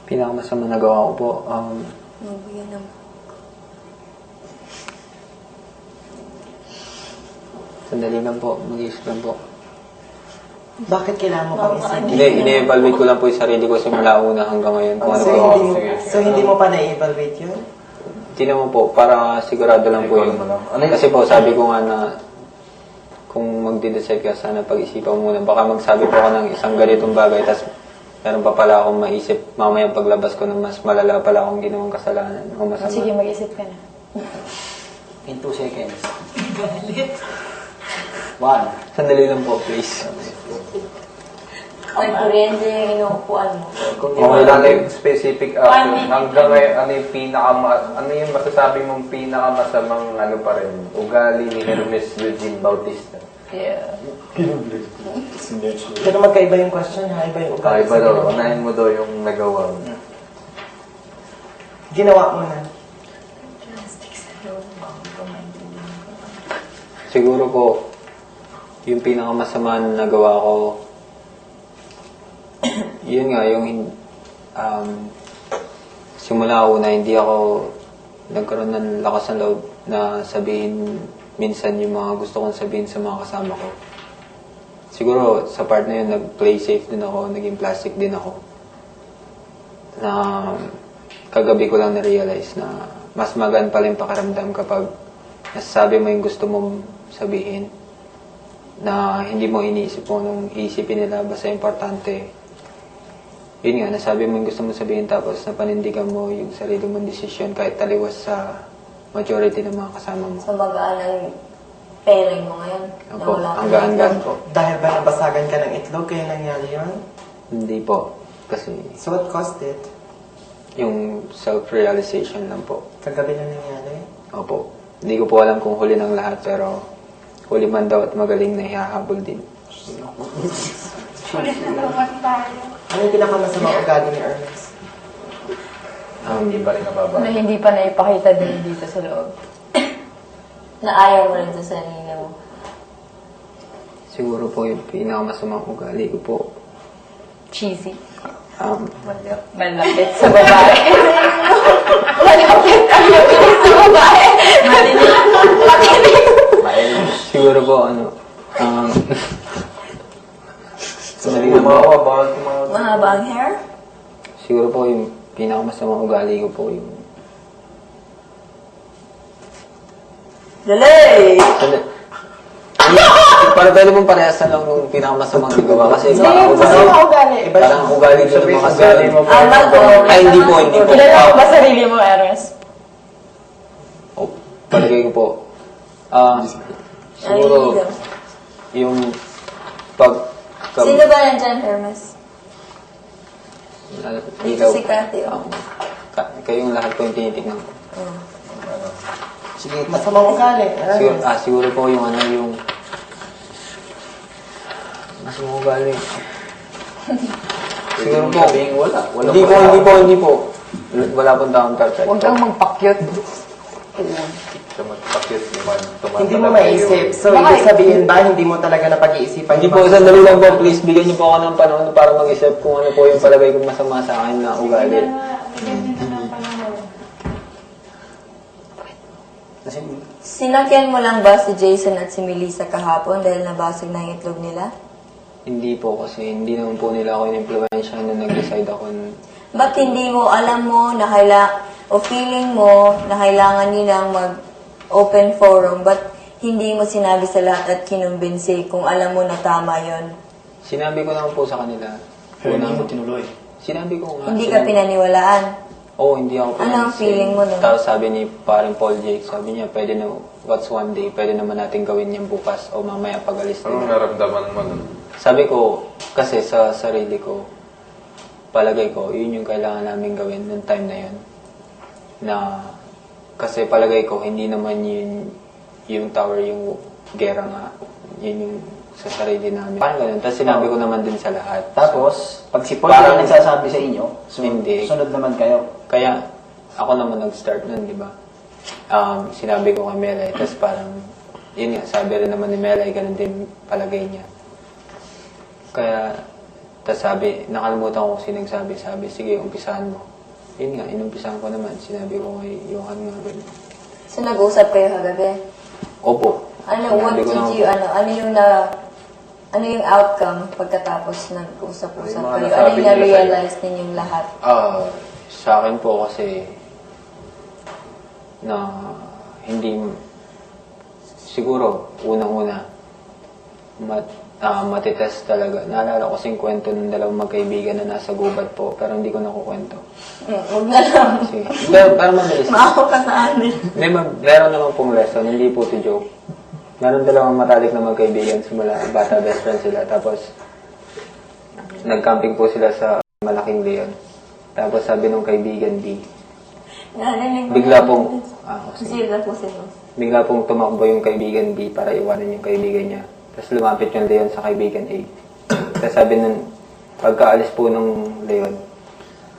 Pinakamasama nagawa ko po, Mabigyan ng... sandali lang po, mag-iisip lang po. Bakit kailangan mo pang isip? Hindi, ine-evaluate ko lang po yung sarili ko simula una hanggang ngayon. Kung ano So, po. hindi mo pa na-evaluate yun? Hindi naman po, para sigurado lang po yun. Kasi po, sabi ko nga na kung magde-decide ka, sana pag-isipan mo muna. Baka magsabi po ako ng isang ganitong bagay, tapos meron pa pala akong maisip mamayang paglabas ko na mas malala pala akong ginawang kasalanan o masama. Sige, mag-isip ka na. In 2 seconds. 1. Sandali lang po, please. May kuryente yung inuupuan mo. Kung di mo lang yung specific action, hanggang ngayon, ano yung masasabi mong pinakamasamang ano pa rin, ugali ni Hermes Eugene Bautista? Yeah. Pero magkaiba yung question, ha? Iba yung ugali Iba sa daw, ginawa. unahin mo daw yung nagawa mo. Ginawa mo na. Siguro po, yung pinakamasama na nagawa ko, yun nga, yung simula una, hindi ako nagkaroon ng lakas ng loob na sabihin minsan yung mga gusto kong sabihin sa mga kasama ko. Siguro, sa part na yun, nag-play safe din ako, naging plastic din ako. Na kagabi ko lang na-realize na mas magaan pala yung pakiramdam kapag nasasabi mo yung gusto mong sabihin na hindi mo iniisip mo nung iisipin nila, basta importante. Yun nga, nasabi mo yung gusto mong sabihin tapos napanindigan mo yung sarili mong desisyon kahit taliwas sa majority ng mga kasama mo. So, magaan ang pairing mo ngayon? Opo, ang gaan-gaan po. Dahil ba nabasagan ka ng itlog, kaya nangyari yun? Hindi po. Kasi So what caused it? yung self-realization lang po. Kagabi na nangyari? Opo. Hindi ko po alam kung huli ng lahat pero huli man daw at magaling na ihahabol din. Ano yung pinakamasamang ugali ni Ernest? Hindi pa rin nababa. Na hindi pa naipakita din dito sa loob. Na ayaw mo rin sa sarili mo. Siguro po yung pinakamasamang ugali ko po. Cheesy. Malapit. Malapit sa babae. Malapit ang mabilis sa babae. Matinig. Siguro po sandali lang po. Mahaba ang hair? Siguro po yung pinakamasamang ugali ko po yung... Dali! Para pwede mong parehas na lang yung pinakamasamang nagawa kasi parang Masamang ugali. Iba siya. parang ugali din naman kasi. Amal ko. Ay, hindi po, hindi po. Kilala mo ba sarili mo, Ernest? Oh, palagay ko po. Siguro, yung pag... Sino ba nandyan, Hermes? Dito si Cathy. Kayong lahat po yung tinitignan ko. Sige, Masamang ugali. Siguro, Ernest. siguro po yung yung... Masamang ugali. Siguro po. Wala. Hindi po. Wala pong taong perfect. Huwag kang magpakyot. Hindi mo maisip. So, ibig sabihin ba, hindi mo talaga napag-iisipan? Hindi po, sandali lang po, please. Bigyan niyo po ako ng panahon para mag-isip kung ano po yung palagay kong masama sa akin na ugali. Sinakyan mo lang ba si Jason at si Melissa kahapon dahil nabasag na yung itlog nila? Hindi po kasi hindi naman po nila ako in-influensya nung nag-decide ako. Ba't hindi mo alam mo na o feeling mo na kailangan nilang mag-open forum, ba't hindi mo sinabi sa lahat at kinumbinsi kung alam mo na tama yon? Sinabi ko naman po sa kanila. Pero hindi mo tinuloy. Sinabi ko nga. Hindi ka pinaniwalaan. Oo, hindi ako Ano ang feeling mo nun? Tapos sabi ni parang Paul Jake, sabi niya, pwede na, what's one day, pwede naman natin gawin yan bukas o mamaya pag-alis Anong nila. naramdaman mo nun? Sabi ko, kasi sa sarili ko, palagay ko, yun yung kailangan namin gawin nung time na yun. Na, kasi palagay ko, hindi naman yun yung tower, yung gera nga. Yun yung sa sarili namin. Parang ganun. Tapos sinabi ko naman din sa lahat. Tapos, pag si Paul Parang- parang nagsasabi sa inyo, Hindi. sunod naman kayo. Kaya, ako naman nag-start nun, di ba? Sinabi ko kay Melay, tapos parang, yun nga, sabi rin naman ni Melay, ganun din palagay niya. Kaya, Tapos sabi, nakalimutan ko kung sino nagsabi. Sabi, sige, umpisahan mo. Yun nga, inumpisahan ko naman. Sinabi ko kay Johan nga ganun. So, nag-usap kayo kagabi? Opo. Ano, what Sinabi ko did naman you, po. ano yung outcome pagkatapos nag-usap-usap Yung mga kayo? Ano nasabi yung nila na-realize ninyong lahat? Sa akin po kasi na hindi siguro unang-una matitest talaga. Naalala ko kasing kwento ng dalawang magkaibigan na nasa gubat po pero hindi ko nakukwento. Huwag na lang. Sige. Pero mabilis. Maawa ka sa amin. Hindi, meron naman pong lesson. Hindi po to joke. Meron dalawang matalik na magkaibigan. Simula bata, best friend sila. Tapos, nag-camping po sila sa malaking leon. Tapos sabi nung kaibigan B, Narinig mo bigla na- pong, sige. Sila po sila. Bigla pong tumakbo yung kaibigan B para iwanan yung kaibigan niya. Tapos lumapit yung leon sa kaibigan A. Tapos sabi nun, pagkaalis po ng leon,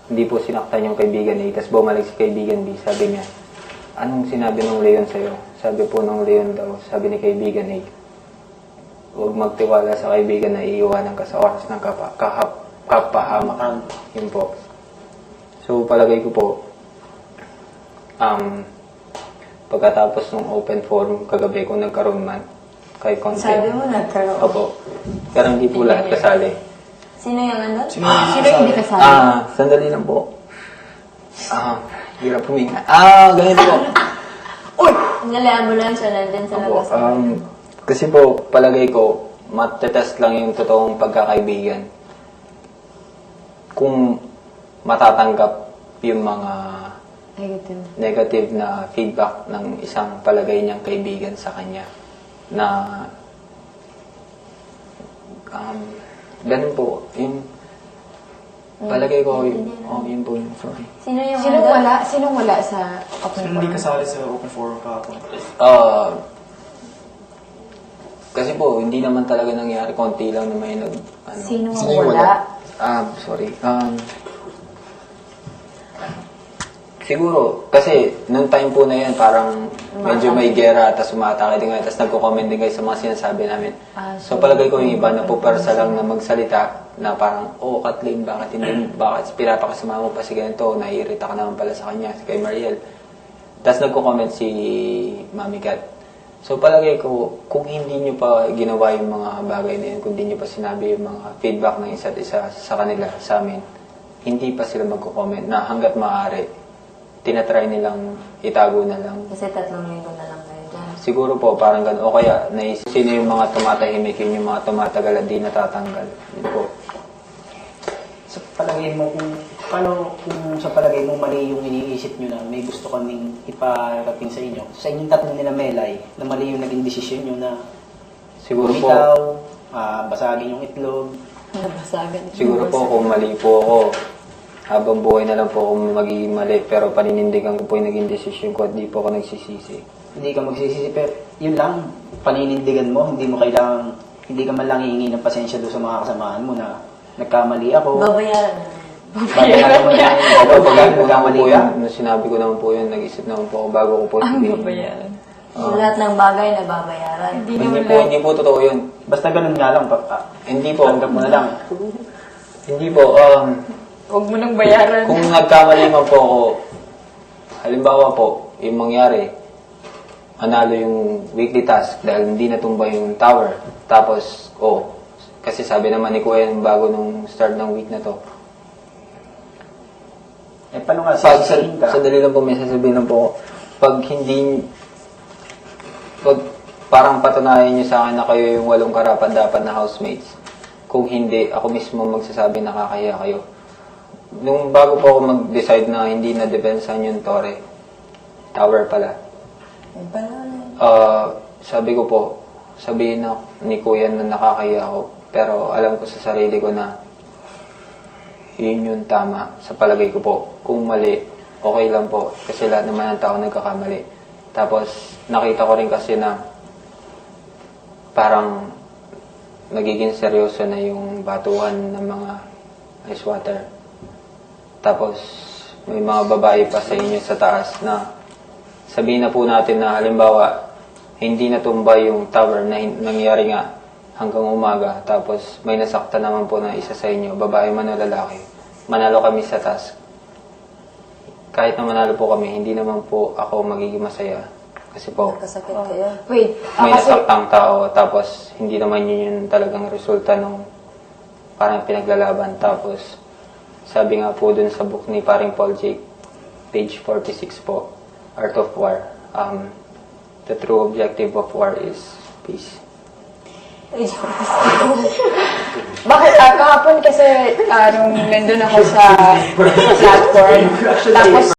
hindi po sinaktan yung kaibigan A. Tapos bumalik si kaibigan B. Sabi niya, anong sinabi ng leon sa'yo? Sabi po ng leon daw, sabi ni kaibigan A, huwag magtiwala sa kaibigan na iiwanan ka sa oras ng kapahamakan. Yun po. So, palagay ko po, pagkatapos ng open forum kagabi kung nagkaroon man, kahit konti. Sabi mo nagkaroon. Opo. Pero hindi po lahat kasali. Sino yung ano? Sino hindi kasali? Sandali lang po. Hirap huminga. Ganito po. Uy! Ngali ambulansya nandyan sa Opo. labas. Kasi po, palagay ko, matetest lang yung totoong pagkakaibigan. Kung matatanggap yung mga negative na feedback ng isang palagay niyang kaibigan sa kanya na ganun po, yung palagay ko, yun po yung sorry. Sino yung Sinong ano? wala? Sinong wala sa open Sino hindi forum? kasali sa open forum kahapon? Kasi po, hindi naman talaga nangyari, konti lang na may Sino ang yung wala? sorry. Siguro, kasi nung time po na yun, parang medyo may gera, tapos umatake din kayo, tapos nagko-comment din kayo sa mga sinasabi namin. So palagay ko yung iba na pupersa lang na magsalita, na parang, Kathleen, bakit pinapakasama mo pa si ganito, naiirita ka naman pala sa kanya, si kay Mariel. Tapos nagko-comment si Mami Kat. So palagay ko, kung hindi nyo pa ginawa yung mga bagay na yun, kung hindi nyo pa sinabi yung mga feedback ng isa't isa sa kanila, sa amin, hindi pa sila magko-comment na hanggat maaari, tinatry nilang itago na lang. Kasi 3 linggo na lang kayo dyan. Siguro po, parang gano'n. O kaya, naisip sino yung mga tumatahimik, yun yung mga tumatagal at di natatanggal. Yun po. Sa palagay mo, kung sa palagay mo mali yung iniisip nyo na may gusto kaming iparating sa inyo, sa inyong tatlo nila Melay, na mali yung naging desisyon nyo na Siguro po, bumitaw, basagin yung itlog. Nabasagan. siguro po kung mali po ako, habang buhay na lang po ako magiging mali, pero paninindigan ko po yung naging desisyon ko at di po ako nagsisisi. Hindi ka magsisisi, pero yun lang, paninindigan mo, hindi ka man lang hihingi ng pasensya doon sa mga kasamahan mo na nagkamali ako. Babayaran na. Babayaran mo na yun. Pag Nagkamali ka. sinabi ko naman po yun, nag-isip naman po ako bago ko po sabihin. So, lahat ng bagay na babayaran. Hindi po totoo yun. Basta ganun nga lang, Hindi po. tanggap mo na lang. Hindi po. Huwag mo nang bayaran. Kung nagkamali man po ako, halimbawa po, yung mangyari, manalo yung weekly task dahil hindi natumba yung tower. Tapos, kasi sabi naman ni Kuya bago nung start ng week na to. Paano nga, Pag, sisihin ka? sandali lang po, may sasabihin lang po ako. Pag parang patunayan niyo sa akin na kayo yung 8 karapat-dapat na housemates. Kung hindi, ako mismo magsasabi nakakahiya kayo. Nung bago po ako mag-decide na hindi na depensahan yung tower pala. Sabi ko po, sabihin na ni Kuya na nakakahiya ako. Pero alam ko sa sarili ko na yun yung tama sa palagay ko po. Kung mali, okay lang po. Kasi lahat naman ng tao nagkakamali. Tapos nakita ko rin kasi na parang nagiging seryoso na yung batuhan ng mga ice water. Tapos, may mga babae pa sa inyo sa taas na sabihin na po natin na halimbawa, hindi natumba yung tower na nangyari nga hanggang umaga. Tapos may nasaktan naman po na isa sa inyo, babae man o lalaki. Manalo kami sa task. Kahit na manalo po kami, hindi naman po ako magiging masaya. Kasi po, Kasakit kayo. Wait, may kasi nasaktang tao, tapos hindi naman yun yung talagang resulta nung parang pinaglalaban. Tapos, sabi nga po dun sa book ni paring Paul Jake, page 46 po, Art of War. The true objective of war is peace. bakit kahapon kasi nung nandun ako sa platform, tapos